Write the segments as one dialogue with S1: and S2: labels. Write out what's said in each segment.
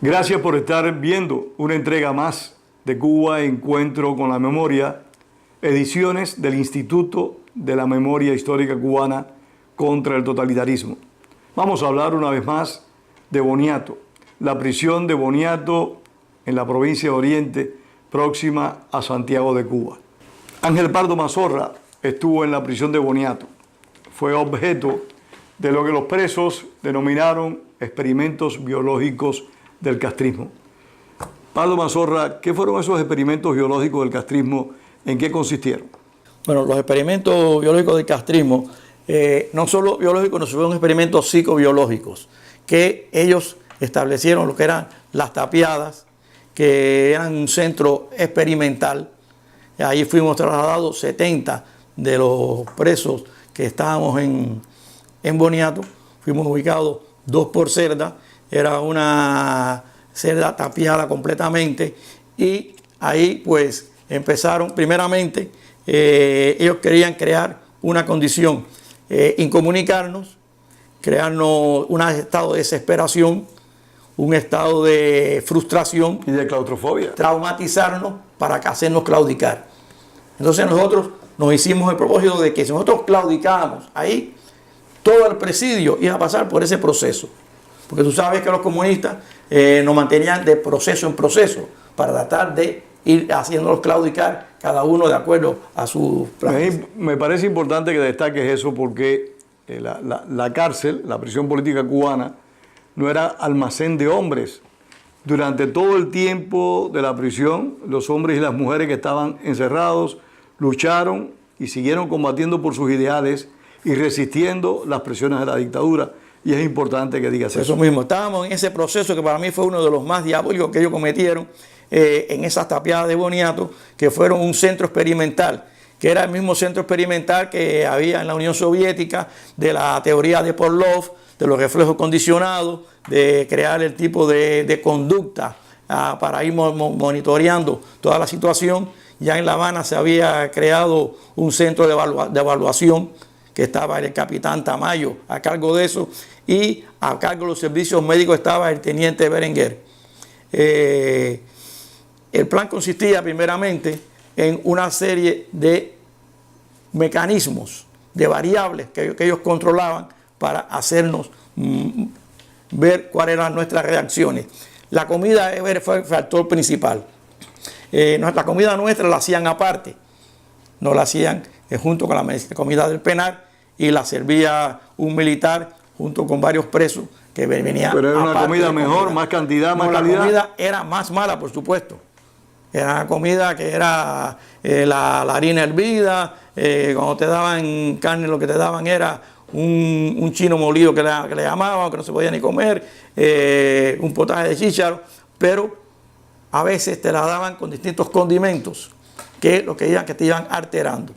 S1: Gracias por estar viendo una entrega más de Cuba Encuentro con la Memoria, ediciones del Instituto de la Memoria Histórica Cubana contra el Totalitarismo. Vamos a hablar una vez más de Boniato, la prisión de Boniato en la provincia de Oriente, próxima a Santiago de Cuba. Ángel Pardo Mazorra estuvo en la prisión de Boniato. Fue objeto de lo que los presos denominaron experimentos biológicos del castrismo. Pardo Mazorra, ¿qué fueron esos experimentos biológicos del castrismo? ¿En qué consistieron?
S2: Bueno, los experimentos biológicos del castrismo, no solo biológicos, no fueron experimentos psicobiológicos, que ellos establecieron lo que eran las tapiadas, que eran un centro experimental. Ahí fuimos trasladados 70 de los presos que estábamos en Boniato. Fuimos ubicados 2 por celda. Era una celda tapiada completamente y ahí pues empezaron primeramente, ellos querían crear una condición, incomunicarnos, crearnos un estado de desesperación, un estado de frustración
S1: y de claustrofobia,
S2: traumatizarnos para hacernos claudicar. Entonces nosotros nos hicimos el propósito de que si nosotros claudicábamos ahí, todo el presidio iba a pasar por ese proceso. Porque tú sabes que los comunistas nos mantenían de proceso en proceso para tratar de ir haciéndolos claudicar cada uno de acuerdo a su práctica.
S1: Me parece importante que destaques eso porque la cárcel, la prisión política cubana, no era almacén de hombres. Durante todo el tiempo de la prisión, los hombres y las mujeres que estaban encerrados lucharon y siguieron combatiendo por sus ideales y resistiendo las presiones de la dictadura. Y es importante que digas
S2: eso mismo. Estábamos en ese proceso que para mí fue uno de los más diabólicos que ellos cometieron en esas tapiadas de Boniato, que fueron un centro experimental, que era el mismo centro experimental que había en la Unión Soviética, de la teoría de Pavlov, de los reflejos condicionados, de crear el tipo de conducta para ir monitoreando toda la situación. Ya en La Habana se había creado un centro de evaluación, que estaba el capitán Tamayo a cargo de eso, y a cargo de los servicios médicos estaba el teniente Berenguer. El plan consistía primeramente en una serie de mecanismos, de variables que ellos controlaban para hacernos ver cuáles eran nuestras reacciones. La comida fue el factor principal. La comida nuestra la hacían aparte, no la hacían junto con la comida del penal, y la servía un militar junto con varios presos que venían.
S1: Pero era una comida mejor, más cantidad, más calidad.
S2: La comida era más mala, por supuesto. Era una comida que era la harina hervida, cuando te daban carne lo que te daban era un chino molido que le llamaban, que no se podía ni comer, un potaje de chícharo, pero a veces te la daban con distintos condimentos que lo que te iban alterando.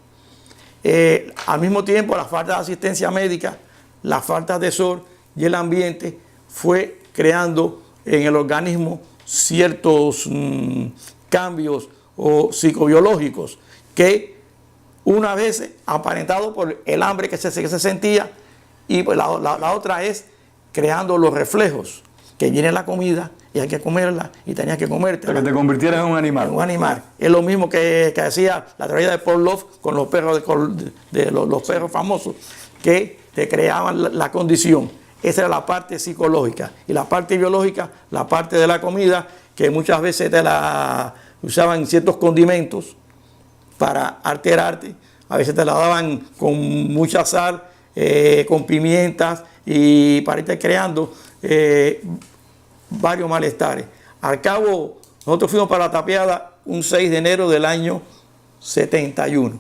S2: Al mismo tiempo, la falta de asistencia médica, la falta de sol y el ambiente fue creando en el organismo ciertos cambios psicobiológicos que una vez aparentado por el hambre que se sentía, y pues la otra es creando los reflejos, que viene la comida y hay que comerla y tenías que comerte.
S1: Para que te convirtieras en un animal.
S2: En un animal. Es lo mismo que hacía la teoría de Pavlov con los perros, los perros famosos, que te creaban la condición. Esa era la parte psicológica. Y la parte biológica, la parte de la comida, que muchas veces te la usaban ciertos condimentos para alterarte. A veces te la daban con mucha sal, con pimientas, y para irte creando varios malestares. Al cabo, nosotros fuimos para la tapiada un 6 de enero del año 71.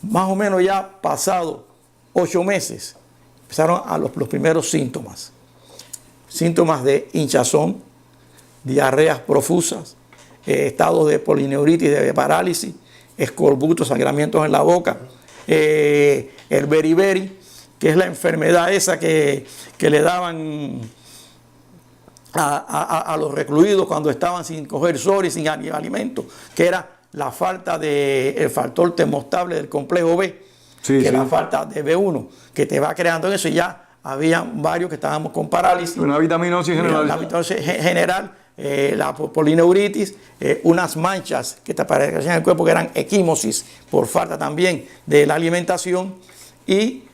S2: Más o menos ya pasado 8 meses, empezaron a los primeros síntomas. Síntomas de hinchazón, diarreas profusas, estados de polineuritis, de parálisis, escorbutos, sangramientos en la boca, el beriberi, que es la enfermedad esa que le daban a los recluidos cuando estaban sin coger sol y sin alimento, que era la falta del factor termostable del complejo B, que es la falta de B1, que te va creando eso, y ya había varios que estábamos con parálisis.
S1: Una vitaminosis general.
S2: La vitaminosis general, la polineuritis, unas manchas que te aparecían en el cuerpo que eran equimosis por falta también de la alimentación, y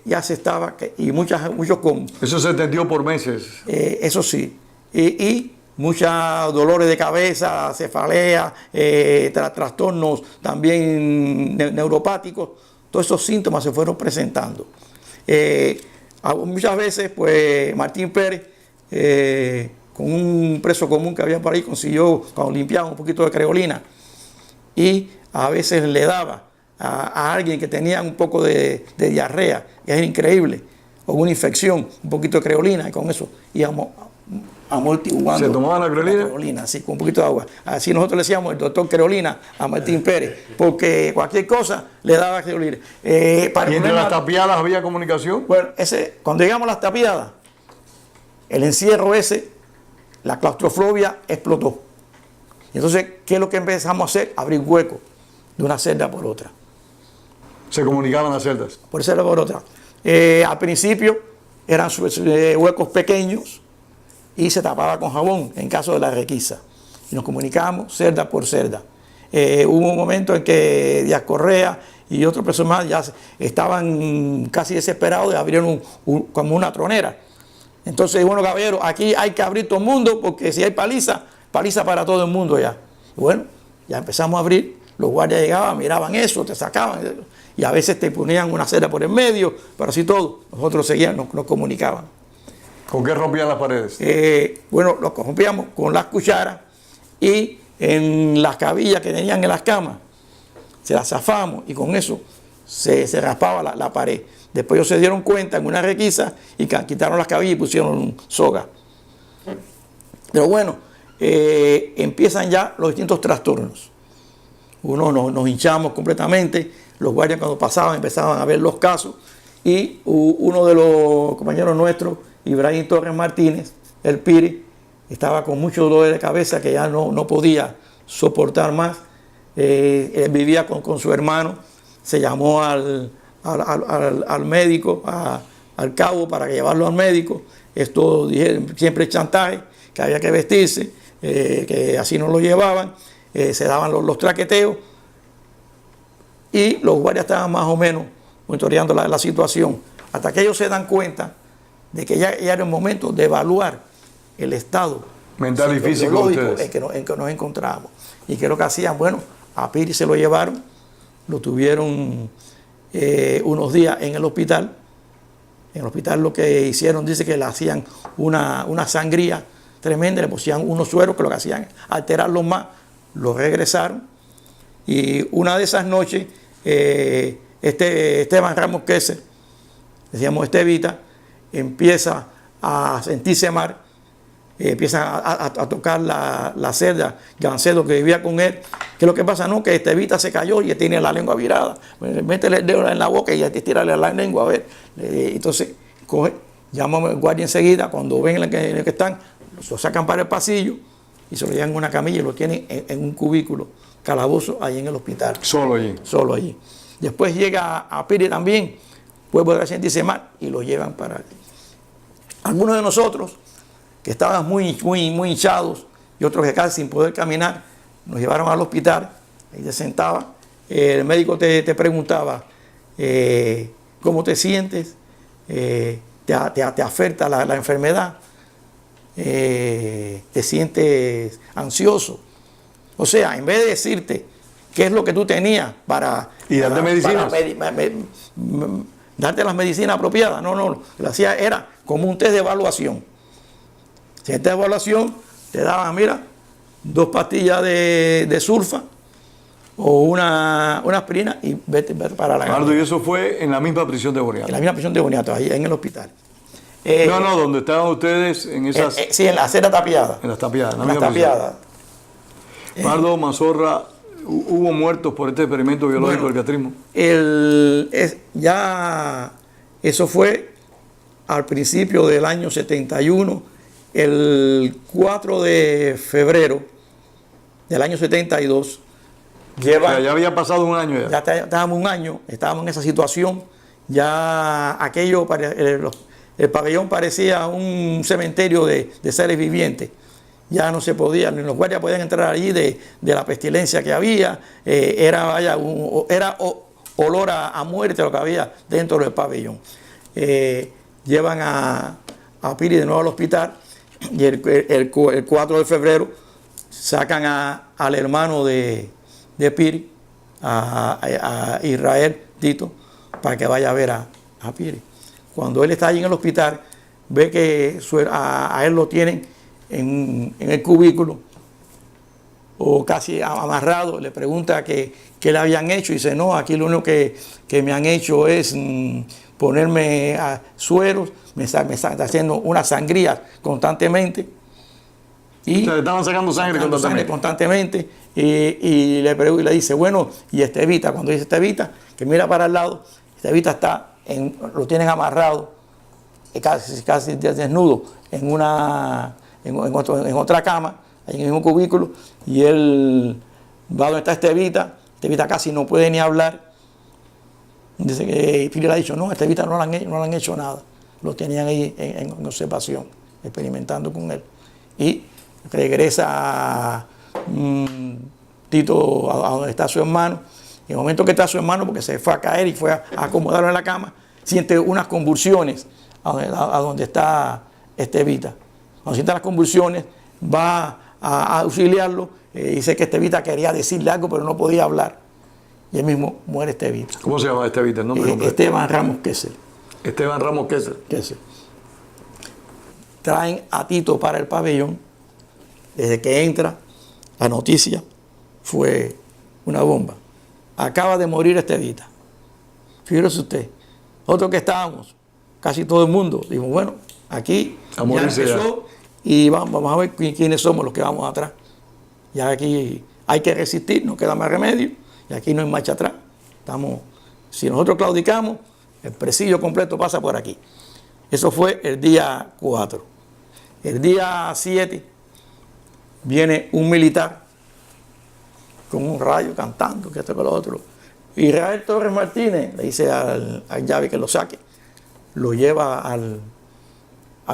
S2: ya se estaba, y muchos con...
S1: Eso se extendió por meses.
S2: Eso sí, y muchos dolores de cabeza, cefalea, trastornos también neuropáticos. Todos esos síntomas se fueron presentando. Muchas veces, pues, Martín Pérez, con un preso común que había por ahí, consiguió, cuando limpiaba, un poquito de creolina, y a veces le daba a alguien que tenía un poco de diarrea, que es increíble, o una infección, un poquito de creolina, y con eso íbamos amortiguando.
S1: ¿Se tomaban la creolina?
S2: La creolina, sí, con un poquito de agua. Así nosotros le decíamos el doctor Creolina a Martín Pérez, porque cualquier cosa le daba creolina.
S1: ¿Y entre las tapiadas había comunicación?
S2: Bueno, cuando llegamos a las tapiadas, el encierro ese, la claustrofobia explotó. Y entonces, ¿qué es lo que empezamos a hacer? Abrir huecos de una celda por otra.
S1: ¿Se comunicaban las celdas?
S2: Por celda por otra. Al principio eran huecos pequeños, y se tapaba con jabón en caso de la requisa. Y nos comunicábamos celda por celda. Hubo un momento en que Díaz Correa y otros personas ya estaban casi desesperados de abrir como una tronera. Entonces, bueno, caballero, aquí hay que abrir todo el mundo, porque si hay paliza, paliza para todo el mundo ya. Y bueno, ya empezamos a abrir, los guardias llegaban, miraban eso, te sacaban, y a veces te ponían una celda por el medio, pero así todo. Nosotros seguíamos, nos comunicaban.
S1: ¿Con qué rompían las paredes?
S2: Bueno, lo rompíamos con las cucharas, y en las cabillas que tenían en las camas, se las zafamos, y con eso se raspaba la pared. Después ellos se dieron cuenta en una requisa y quitaron las cabillas y pusieron soga. Pero bueno, empiezan ya los distintos trastornos. Uno nos hinchamos completamente, los guardias cuando pasaban empezaban a ver los casos, y uno de los compañeros nuestros, Ibrahim Torres Martínez, el Piri, estaba con mucho dolor de cabeza que ya no podía soportar más. Él vivía con su hermano, se llamó al médico, al cabo, para que llevarlo al médico. Esto dijeron siempre chantaje, que había que vestirse, que así no lo llevaban, se daban los traqueteos, y los guardias estaban más o menos monitoreando la situación, hasta que ellos se dan cuenta de que ya era el momento de evaluar el estado
S1: mental y físico
S2: en que nos encontrábamos. Y que lo que hacían, bueno, a Piri se lo llevaron, lo tuvieron unos días en el hospital. En el hospital lo que hicieron, dice que le hacían una sangría tremenda, le pusían unos sueros que lo que hacían alterarlos más, lo regresaron. Y una de esas noches, Esteban Ramos Queser, decíamos Estevita, empieza a sentirse mal, empieza a tocar la celda, Gancedo, que vivía con él. ¿Qué es lo que pasa? No, que Estevita se cayó y tiene la lengua virada. Métele el dedo en la boca y tírale la lengua, a ver. Entonces, llama al guardia enseguida, cuando ven en el que están, lo sacan para el pasillo y se lo llevan en una camilla y lo tienen en un cubículo, calabozo, ahí en el hospital.
S1: Solo allí.
S2: Solo allí. Después llega a Piri también, vuelve a sentirse mal y lo llevan para allí. Algunos de nosotros, que estaban muy hinchados, y otros que casi sin poder caminar, nos llevaron al hospital, ahí te sentaba, el médico te preguntaba, ¿cómo te sientes? ¿Te te afecta la enfermedad, te sientes ansioso. O sea, en vez de decirte qué es lo que tú tenías
S1: y darte medicinas,
S2: darte las medicinas apropiadas, no, lo que hacía era como un test de evaluación. Si en test de evaluación te daban, mira, 2 pastillas de sulfa o una aspirina y vete para la
S1: Eduardo, y eso fue en la misma prisión de Boniato.
S2: En la misma prisión de Boniato, ahí en el hospital.
S1: No, donde estaban ustedes en esas...
S2: sí, en la acera tapiada.
S1: En las tapiadas.
S2: En las tapiadas.
S1: Eduardo Mazorra, ¿hubo muertos por este experimento biológico del castrismo?
S2: Ya eso fue al principio del año 71, el 4 de febrero del año 72.
S1: O sea, ya había pasado un año ya.
S2: Ya estábamos un año, estábamos en esa situación. Ya aquello, el pabellón parecía un cementerio de seres vivientes. Ya no se podía, ni los guardias podían entrar allí de la pestilencia que había. Era olor a muerte lo que había dentro del pabellón. Llevan a Piri de nuevo al hospital y el 4 de febrero sacan al hermano de Piri, a Israel Tito, para que vaya a ver a Piri. Cuando él está allí en el hospital, ve que a él lo tienen en el cubículo o casi amarrado. Le pregunta qué le habían hecho y dice, no, aquí lo único que me han hecho es ponerme sueros, me están haciendo una sangría constantemente.
S1: Y o sea, estaban sacando sangre
S2: constantemente. Y le dice, bueno, y Estevita, cuando dice Estevita, que mira para el lado, Estevita lo tienen amarrado, casi desnudo, en otra cama, en el mismo cubículo, y él va donde está Estevita casi no puede ni hablar. Dice que Piri le ha dicho, no, Estevita no le han hecho nada, lo tenían ahí en observación, experimentando con él. Y regresa Tito a donde está su hermano. En el momento que está su hermano, porque se fue a caer y fue a acomodarlo en la cama, siente unas convulsiones a donde está Estevita. Cuando siente las convulsiones, va a auxiliarlo. Dice que Estevita quería decirle algo, pero no podía hablar. Y él mismo muere Estevita.
S1: ¿Cómo se llama Estevita? El nombre
S2: Esteban Ramos Kessel.
S1: Esteban Ramos Kessel.
S2: Traen a Tito para el pabellón. Desde que entra, la noticia fue una bomba. Acaba de morir Estevita. Fíjese usted. Otro que estábamos, casi todo el mundo, dijo, bueno, aquí ya empezó y vamos a ver quiénes somos los que vamos atrás. Ya aquí hay que resistir, no queda más remedio, y aquí no hay marcha atrás. Si nosotros claudicamos, el presidio completo pasa por aquí. Eso fue el día 4. El día 7 viene un militar con un rayo cantando, que esto con lo otro. Israel Torres Martínez le dice al llave que lo saque. Lo lleva al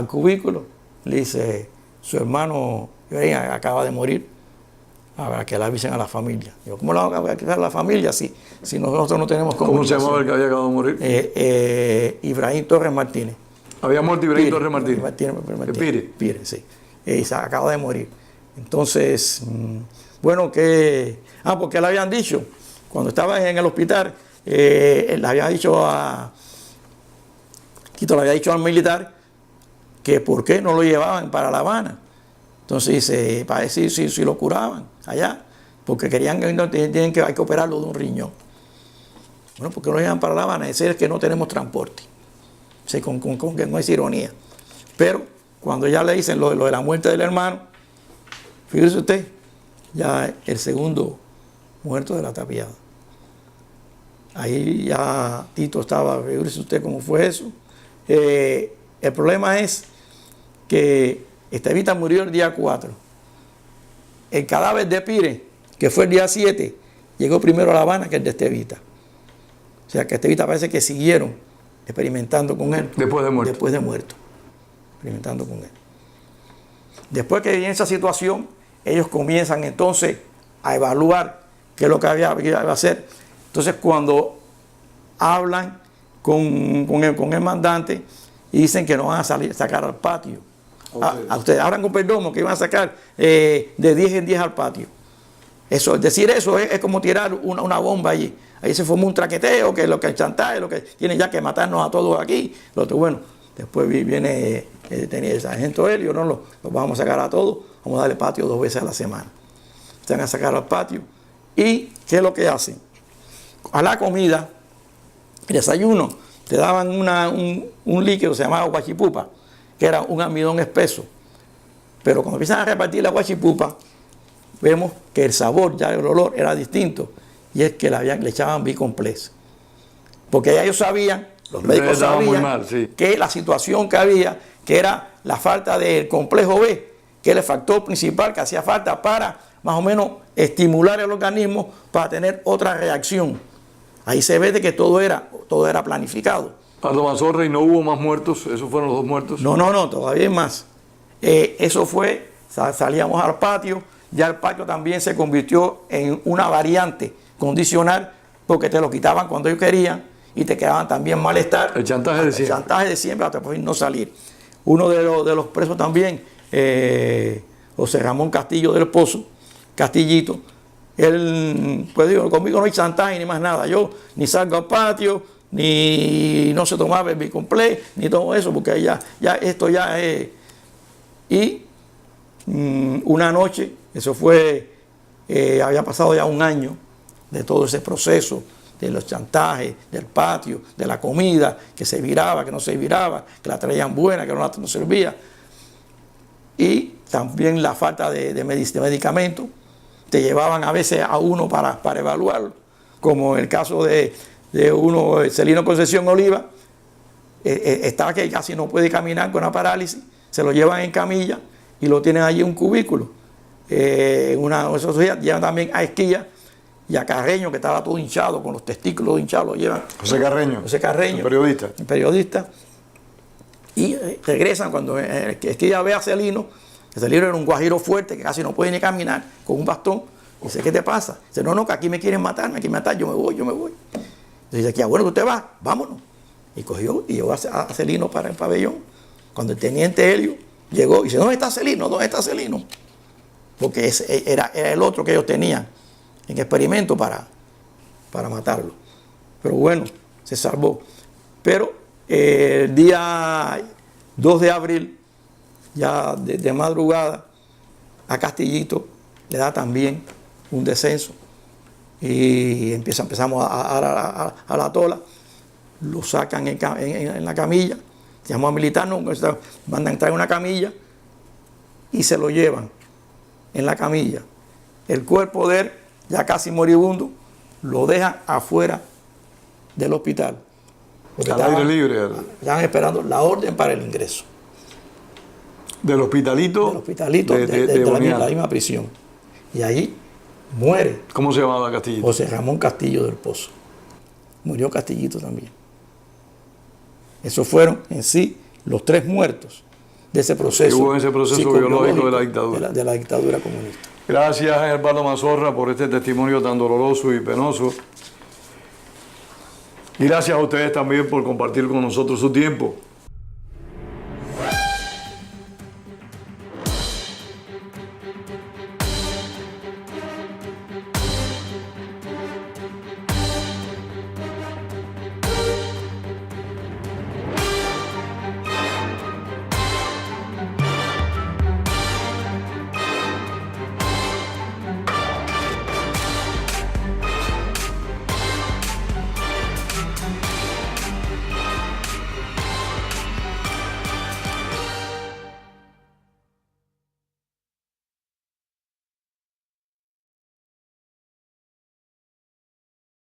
S2: cubículo, le dice, su hermano acaba de morir, para que le avisen a la familia. Digo, ¿cómo le vamos a avisar a la familia si nosotros no tenemos comunicación?
S1: ¿Cómo se llamaba el que había acabado de morir?
S2: Ibrahim Torres Martínez.
S1: ¿Había muerto Ibrahim Torres Martínez?
S2: Pire, sí. Se acaba de morir. Entonces, bueno, porque le habían dicho, cuando estaba en el hospital, le había dicho Tito le había dicho al militar que por qué no lo llevaban para La Habana. Entonces dice, para decir si lo curaban allá, porque querían que hay que operarlo de un riñón. Bueno, ¿por qué no lo llevan para La Habana? Es decir, que no tenemos transporte. Sí, con que no es ironía. Pero cuando ya le dicen lo de la muerte del hermano, fíjese usted, ya el segundo muerto de la tapiada. Ahí ya Tito estaba, fíjese usted cómo fue eso. El problema es que Estevita murió el día 4. El cadáver de Pire, que fue el día 7, llegó primero a La Habana que el de Estevita. O sea que Estevita parece que siguieron experimentando con él.
S1: Después de
S2: muerto. Experimentando con él. Después que viene esa situación, ellos comienzan entonces a evaluar qué es lo que había que hacer. Entonces cuando hablan con el mandante, y dicen que no van a sacar al patio.
S1: Okay.
S2: A ustedes hablan con perdomo que iban a sacar de 10 en 10 al patio. Eso, decir eso es como tirar una bomba allí. Ahí se formó un traqueteo, que lo que el chantaje, lo que tiene ya que matarnos a todos aquí. Bueno, después viene el sargento Helio, ¿no? Los vamos a sacar a todos, vamos a darle patio 2 veces a la semana. Se van a sacar al patio. ¿Y qué es lo que hacen? A la comida, el desayuno, te daban un líquido que se llamaba guachipupa, que era un almidón espeso. Pero cuando empiezan a repartir la guachipupa, vemos que el sabor, ya el olor era distinto, y es que le echaban bicomplex. Porque ya ellos sabían, los médicos sabían que la situación que había, que era la falta del complejo B, que era el factor principal que hacía falta para más o menos estimular el organismo para tener otra reacción. Ahí se ve de que todo era planificado.
S1: Pardo Mazorra, ¿y no hubo más muertos? ¿Esos fueron los 2 muertos?
S2: No, todavía hay más. Eso fue, salíamos al patio, ya el patio también se convirtió en una variante condicional, porque te lo quitaban cuando ellos querían y te quedaban también malestar.
S1: El chantaje de siempre. El
S2: chantaje de siempre hasta por fin no salir. Uno de los presos también, José Ramón Castillo del Pozo, Castillito, él, pues digo, conmigo no hay chantaje ni más nada. Yo ni salgo al patio, ni no se tomaba el bicomplex, ni todo eso, porque ya esto ya es. Y una noche, eso fue, había pasado ya un año de todo ese proceso, de los chantajes, del patio, de la comida, que se viraba, que no se viraba, que la traían buena, que no servía. Y también la falta de medicamentos. Te llevaban a veces a uno para evaluarlo, como en el caso de uno, Celino Concepción Oliva, está que casi no puede caminar con una parálisis, se lo llevan en camilla y lo tienen allí en un cubículo. Esos días llevan también a Esquilla y a Carreño, que estaba todo hinchado, con los testículos hinchados, lo llevan.
S1: José Carreño.
S2: José Carreño.
S1: El periodista.
S2: El periodista. Y regresan cuando Esquilla ve a Celino. Celino era un guajiro fuerte que casi no puede ni caminar, con un bastón. Dice, ¿qué te pasa? Dice, no, que aquí me quieren matar, yo me voy. Entonces dice, aquí, bueno, que usted va, vámonos. Y cogió y llevó a Celino para el pabellón. Cuando el teniente Helio llegó y dice, ¿dónde está Celino? Porque ese era el otro que ellos tenían en experimento para matarlo. Pero bueno, se salvó. Pero el día 2 de abril, ya de madrugada, a Castillito le da también un descenso y empezamos a la tola, lo sacan en la camilla, llamó a militar, mandan a entrar en una camilla y se lo llevan en la camilla. El cuerpo de él, ya casi moribundo, lo dejan afuera del hospital.
S1: Al aire libre.
S2: Estaban esperando la orden para el ingreso.
S1: Del hospitalito.
S2: Del hospitalito de la misma prisión. Y ahí muere.
S1: ¿Cómo se llamaba Castillito?
S2: José Ramón Castillo del Pozo. Murió Castillito también. Esos fueron en sí los 3 muertos de ese proceso.
S1: Hubo en ese proceso biológico de la dictadura.
S2: De la dictadura comunista.
S1: Gracias, Pardo Mazorra, por este testimonio tan doloroso y penoso. Y gracias a ustedes también por compartir con nosotros su tiempo.